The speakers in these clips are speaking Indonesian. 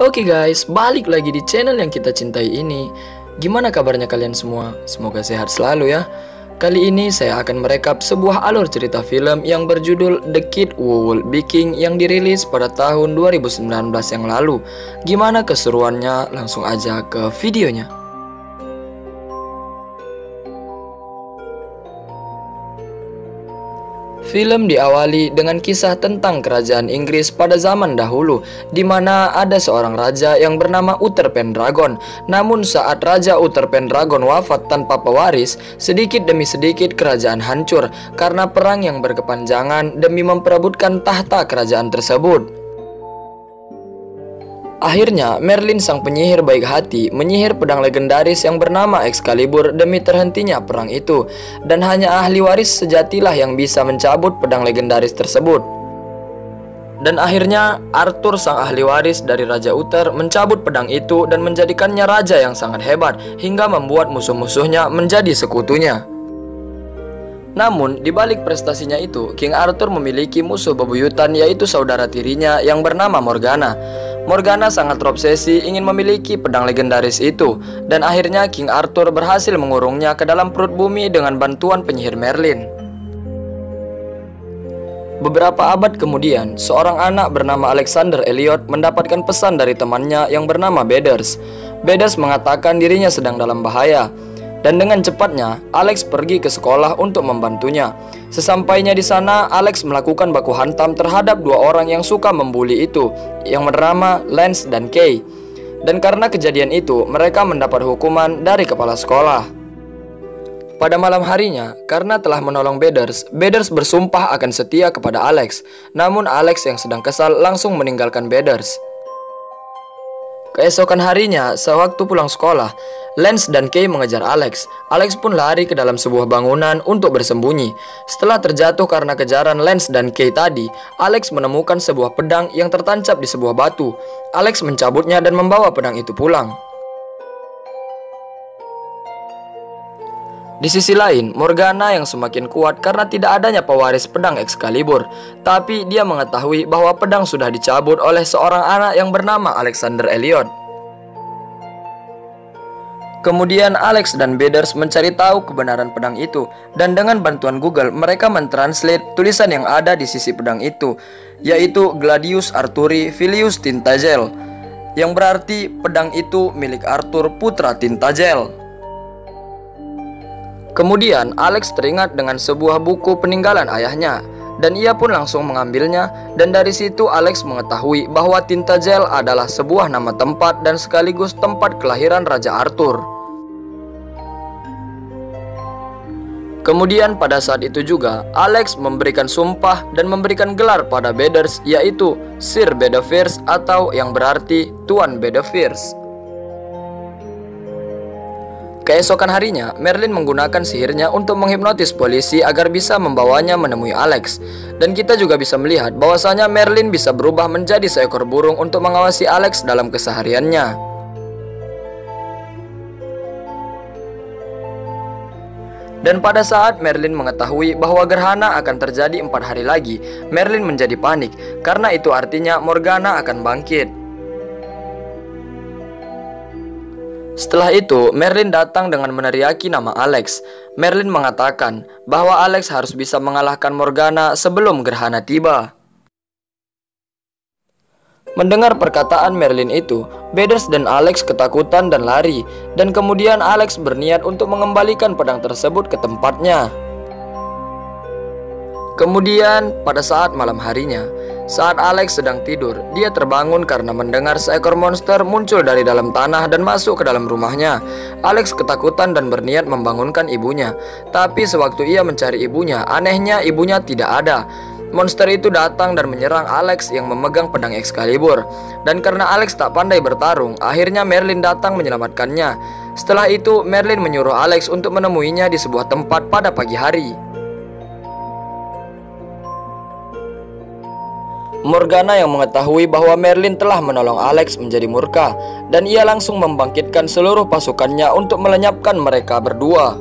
Oke guys, balik lagi di channel yang kita cintai ini. Gimana kabarnya kalian semua? Semoga sehat selalu ya. Kali ini saya akan merekap sebuah alur cerita film yang berjudul The Kid Who Would Be King yang dirilis pada tahun 2019 yang lalu. Gimana keseruannya? Langsung aja ke videonya. Film diawali dengan kisah tentang kerajaan Inggris pada zaman dahulu, di mana ada seorang raja yang bernama Uther Pendragon. Namun saat Raja Uther Pendragon wafat tanpa pewaris, sedikit demi sedikit kerajaan hancur karena perang yang berkepanjangan demi memperebutkan tahta kerajaan tersebut. Akhirnya, Merlin sang penyihir baik hati menyihir pedang legendaris yang bernama Excalibur demi terhentinya perang itu. Dan hanya ahli waris sejatilah yang bisa mencabut pedang legendaris tersebut. Dan akhirnya, Arthur sang ahli waris dari Raja Uther mencabut pedang itu dan menjadikannya raja yang sangat hebat hingga membuat musuh-musuhnya menjadi sekutunya. Namun, di balik prestasinya itu, King Arthur memiliki musuh bebuyutan yaitu saudara tirinya yang bernama Morgana. Morgana sangat terobsesi ingin memiliki pedang legendaris itu, dan akhirnya King Arthur berhasil mengurungnya ke dalam perut bumi dengan bantuan penyihir Merlin. Beberapa abad kemudian, seorang anak bernama Alexander Elliot mendapatkan pesan dari temannya yang bernama Bedders. Bedders mengatakan dirinya sedang dalam bahaya. Dan dengan cepatnya, Alex pergi ke sekolah untuk membantunya. Sesampainya di sana, Alex melakukan baku hantam terhadap dua orang yang suka membuli itu, yang bernama Lance dan Kay. Dan karena kejadian itu, mereka mendapat hukuman dari kepala sekolah. Pada malam harinya, karena telah menolong Bedders, Bedders bersumpah akan setia kepada Alex. Namun Alex yang sedang kesal langsung meninggalkan Bedders. Keesokan harinya, sewaktu pulang sekolah, Lance dan Kay mengejar Alex. Alex pun lari ke dalam sebuah bangunan untuk bersembunyi. Setelah terjatuh karena kejaran Lance dan Kay tadi, Alex menemukan sebuah pedang yang tertancap di sebuah batu. Alex mencabutnya dan membawa pedang itu pulang. Di sisi lain, Morgana yang semakin kuat karena tidak adanya pewaris pedang Excalibur. Tapi dia mengetahui bahwa pedang sudah dicabut oleh seorang anak yang bernama Alexander Elliot. Kemudian Alex dan Bedders mencari tahu kebenaran pedang itu. Dan dengan bantuan Google, mereka mentranslate tulisan yang ada di sisi pedang itu, yaitu Gladius Arthuri Filius Tintagel, yang berarti pedang itu milik Arthur putra Tintagel. Kemudian Alex teringat dengan sebuah buku peninggalan ayahnya, dan ia pun langsung mengambilnya. Dan dari situ Alex mengetahui bahwa Tintagel adalah sebuah nama tempat dan sekaligus tempat kelahiran Raja Arthur. Kemudian pada saat itu juga Alex memberikan sumpah dan memberikan gelar pada Bedders, yaitu Sir Bedivere atau yang berarti Tuan Bedivere. Keesokan harinya, Merlin menggunakan sihirnya untuk menghipnotis polisi agar bisa membawanya menemui Alex. Dan kita juga bisa melihat bahwasanya Merlin bisa berubah menjadi seekor burung untuk mengawasi Alex dalam kesehariannya. Dan pada saat Merlin mengetahui bahwa gerhana akan terjadi 4 hari lagi, Merlin menjadi panik, karena itu artinya Morgana akan bangkit. Setelah itu, Merlin datang dengan meneriaki nama Alex. Merlin mengatakan bahwa Alex harus bisa mengalahkan Morgana sebelum gerhana tiba. Mendengar perkataan Merlin itu, Bedders dan Alex ketakutan dan lari. Dan kemudian Alex berniat untuk mengembalikan pedang tersebut ke tempatnya. Kemudian pada saat malam harinya, saat Alex sedang tidur, dia terbangun karena mendengar seekor monster muncul dari dalam tanah dan masuk ke dalam rumahnya. Alex ketakutan dan berniat membangunkan ibunya. Tapi sewaktu ia mencari ibunya, anehnya ibunya tidak ada. Monster itu datang dan menyerang Alex yang memegang pedang Excalibur. Dan karena Alex tak pandai bertarung, akhirnya Merlin datang menyelamatkannya. Setelah itu, Merlin menyuruh Alex untuk menemuinya di sebuah tempat pada pagi hari. Morgana yang mengetahui bahwa Merlin telah menolong Alex menjadi murka, dan ia langsung membangkitkan seluruh pasukannya untuk melenyapkan mereka berdua.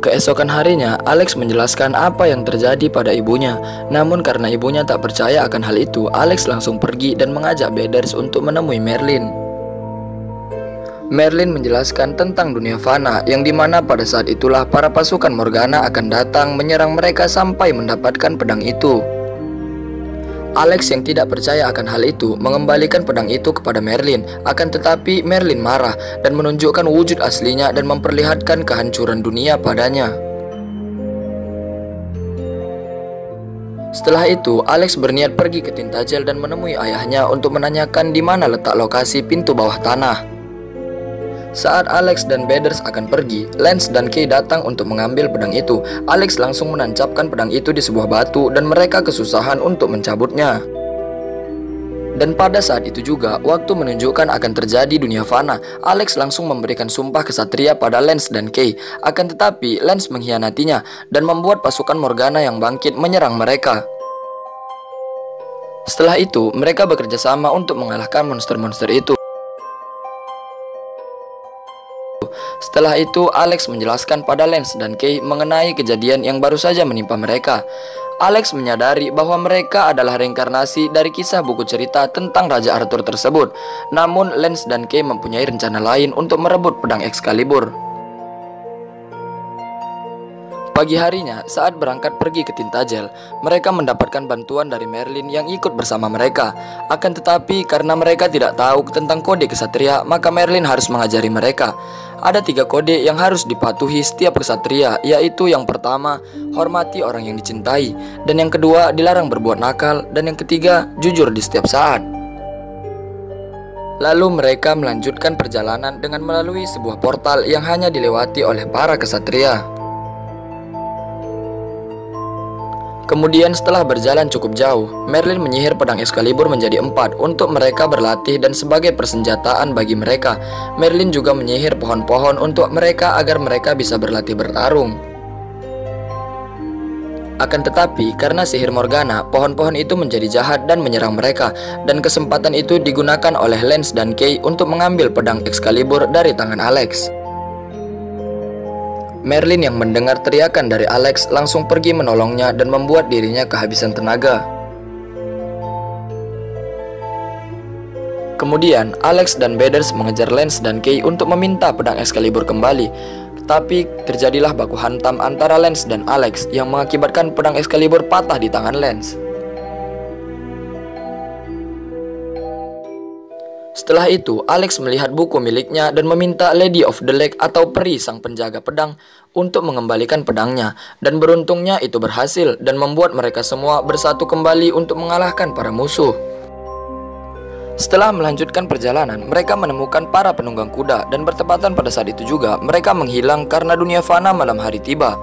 Keesokan harinya, Alex menjelaskan apa yang terjadi pada ibunya. Namun karena ibunya tak percaya akan hal itu, Alex langsung pergi dan mengajak Bathers untuk menemui Merlin. Merlin menjelaskan tentang dunia fana, yang dimana pada saat itulah para pasukan Morgana akan datang menyerang mereka sampai mendapatkan pedang itu. Alex yang tidak percaya akan hal itu mengembalikan pedang itu kepada Merlin. Akan tetapi Merlin marah dan menunjukkan wujud aslinya dan memperlihatkan kehancuran dunia padanya. Setelah itu, Alex berniat pergi ke Tintagel dan menemui ayahnya untuk menanyakan di mana letak lokasi pintu bawah tanah. Saat Alex dan Bathers akan pergi, Lance dan Kay datang untuk mengambil pedang itu. Alex langsung menancapkan pedang itu di sebuah batu dan mereka kesusahan untuk mencabutnya. Dan pada saat itu juga, waktu menunjukkan akan terjadi dunia fana, Alex langsung memberikan sumpah kesatria pada Lance dan Kay. Akan tetapi, Lance mengkhianatinya dan membuat pasukan Morgana yang bangkit menyerang mereka. Setelah itu, mereka bekerja sama untuk mengalahkan monster-monster itu. Setelah itu, Alex menjelaskan pada Lance dan Kay mengenai kejadian yang baru saja menimpa mereka. Alex menyadari bahwa mereka adalah reinkarnasi dari kisah buku cerita tentang Raja Arthur tersebut. Namun, Lance dan Kay mempunyai rencana lain untuk merebut pedang Excalibur. Pagi harinya, saat berangkat pergi ke Tintagel, mereka mendapatkan bantuan dari Merlin yang ikut bersama mereka. Akan tetapi, karena mereka tidak tahu tentang kode kesatria, maka Merlin harus mengajari mereka. Ada 3 kode yang harus dipatuhi setiap kesatria, yaitu yang pertama, hormati orang yang dicintai, dan yang kedua, dilarang berbuat nakal, dan yang ketiga, jujur di setiap saat. Lalu mereka melanjutkan perjalanan dengan melalui sebuah portal yang hanya dilewati oleh para kesatria. Kemudian setelah berjalan cukup jauh, Merlin menyihir pedang Excalibur menjadi 4 untuk mereka berlatih dan sebagai persenjataan bagi mereka. Merlin juga menyihir pohon-pohon untuk mereka agar mereka bisa berlatih bertarung. Akan tetapi, karena sihir Morgana, pohon-pohon itu menjadi jahat dan menyerang mereka. Dan kesempatan itu digunakan oleh Lance dan Kay untuk mengambil pedang Excalibur dari tangan Alex. Merlin yang mendengar teriakan dari Alex langsung pergi menolongnya dan membuat dirinya kehabisan tenaga. Kemudian, Alex dan Bathers mengejar Lance dan Kay untuk meminta pedang Excalibur kembali. Tapi terjadilah baku hantam antara Lance dan Alex yang mengakibatkan pedang Excalibur patah di tangan Lance. Setelah itu, Alex melihat buku miliknya dan meminta Lady of the Lake atau peri sang penjaga pedang untuk mengembalikan pedangnya. Dan beruntungnya itu berhasil dan membuat mereka semua bersatu kembali untuk mengalahkan para musuh. Setelah melanjutkan perjalanan, mereka menemukan para penunggang kuda dan bertepatan pada saat itu juga mereka menghilang karena dunia fana malam hari tiba.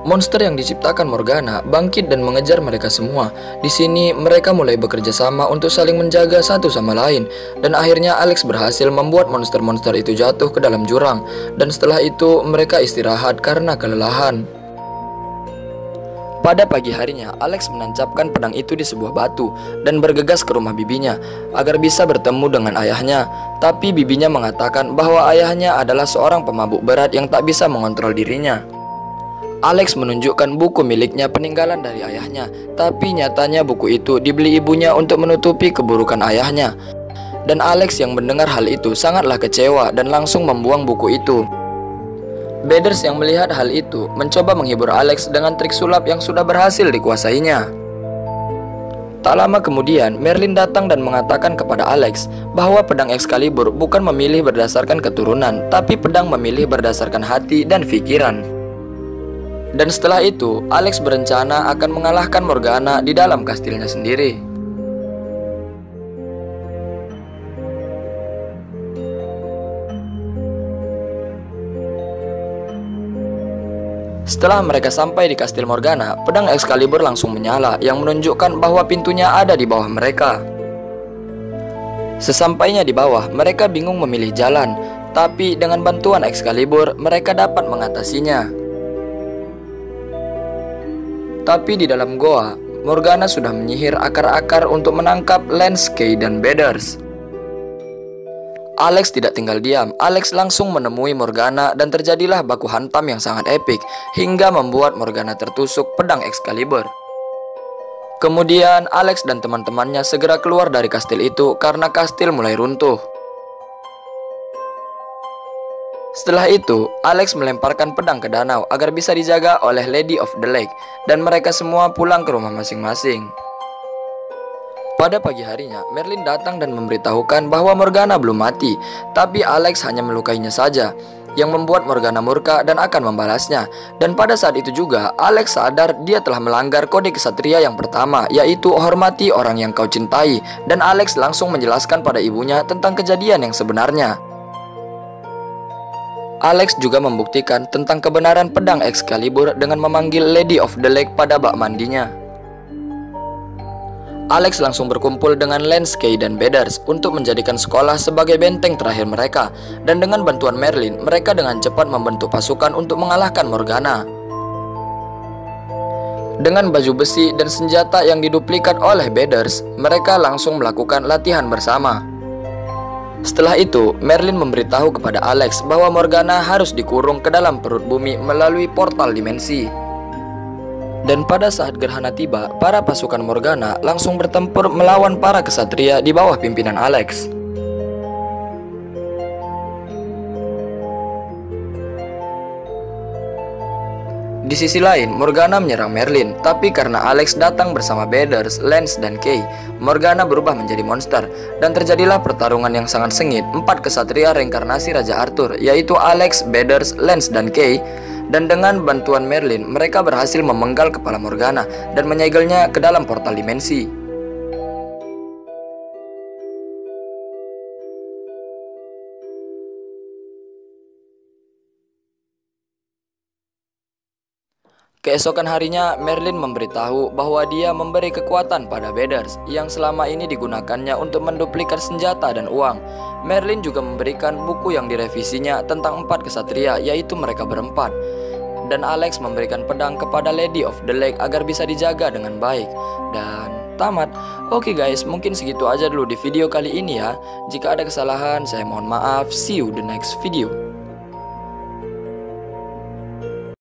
Monster yang diciptakan Morgana bangkit dan mengejar mereka semua. Di sini mereka mulai bekerja sama untuk saling menjaga satu sama lain. Dan akhirnya Alex berhasil membuat monster-monster itu jatuh ke dalam jurang. Dan setelah itu mereka istirahat karena kelelahan. Pada pagi harinya, Alex menancapkan pedang itu di sebuah batu dan bergegas ke rumah bibinya agar bisa bertemu dengan ayahnya. Tapi bibinya mengatakan bahwa ayahnya adalah seorang pemabuk berat yang tak bisa mengontrol dirinya. Alex menunjukkan buku miliknya peninggalan dari ayahnya, tapi nyatanya buku itu dibeli ibunya untuk menutupi keburukan ayahnya. Dan Alex yang mendengar hal itu sangatlah kecewa dan langsung membuang buku itu. Bathers yang melihat hal itu mencoba menghibur Alex dengan trik sulap yang sudah berhasil dikuasainya. Tak lama kemudian, Merlin datang dan mengatakan kepada Alex bahwa pedang Excalibur bukan memilih berdasarkan keturunan, tapi pedang memilih berdasarkan hati dan pikiran. Dan setelah itu, Alex berencana akan mengalahkan Morgana di dalam kastilnya sendiri. Setelah mereka sampai di kastil Morgana, pedang Excalibur langsung menyala yang menunjukkan bahwa pintunya ada di bawah mereka. Sesampainya di bawah, mereka bingung memilih jalan, tapi dengan bantuan Excalibur, mereka dapat mengatasinya. Tapi di dalam goa, Morgana sudah menyihir akar-akar untuk menangkap Lance, Kay, dan Bathers. Alex tidak tinggal diam. Alex langsung menemui Morgana dan terjadilah baku hantam yang sangat epik hingga membuat Morgana tertusuk pedang Excalibur. Kemudian Alex dan teman-temannya segera keluar dari kastil itu karena kastil mulai runtuh. Setelah itu, Alex melemparkan pedang ke danau agar bisa dijaga oleh Lady of the Lake dan mereka semua pulang ke rumah masing-masing. Pada pagi harinya, Merlin datang dan memberitahukan bahwa Morgana belum mati, tapi Alex hanya melukainya saja, yang membuat Morgana murka dan akan membalasnya. Dan pada saat itu juga, Alex sadar dia telah melanggar kode kesatria yang pertama, yaitu hormati orang yang kau cintai, dan Alex langsung menjelaskan pada ibunya tentang kejadian yang sebenarnya. Alex juga membuktikan tentang kebenaran pedang Excalibur dengan memanggil Lady of the Lake pada bak mandinya. Alex langsung berkumpul dengan Lance, Kay, dan Bedders untuk menjadikan sekolah sebagai benteng terakhir mereka. Dan dengan bantuan Merlin, mereka dengan cepat membentuk pasukan untuk mengalahkan Morgana. Dengan baju besi dan senjata yang diduplikat oleh Bedders, mereka langsung melakukan latihan bersama. Setelah itu, Merlin memberitahu kepada Alex bahwa Morgana harus dikurung ke dalam perut bumi melalui portal dimensi. Dan pada saat gerhana tiba, para pasukan Morgana langsung bertempur melawan para kesatria di bawah pimpinan Alex. Di sisi lain, Morgana menyerang Merlin, tapi karena Alex datang bersama Bedders, Lance, dan Kay, Morgana berubah menjadi monster, dan terjadilah pertarungan yang sangat sengit. 4 kesatria reinkarnasi Raja Arthur, yaitu Alex, Bedders, Lance, dan Kay. Dan dengan bantuan Merlin, mereka berhasil memenggal kepala Morgana dan menyegelnya ke dalam portal dimensi. Keesokan harinya, Merlin memberitahu bahwa dia memberi kekuatan pada Bedders yang selama ini digunakannya untuk menduplikat senjata dan uang. Merlin juga memberikan buku yang direvisinya tentang 4 kesatria, yaitu mereka berempat. Dan Alex memberikan pedang kepada Lady of the Lake agar bisa dijaga dengan baik. Dan tamat. Oke guys, mungkin segitu aja dulu di video kali ini ya. Jika ada kesalahan, saya mohon maaf. See you the next video.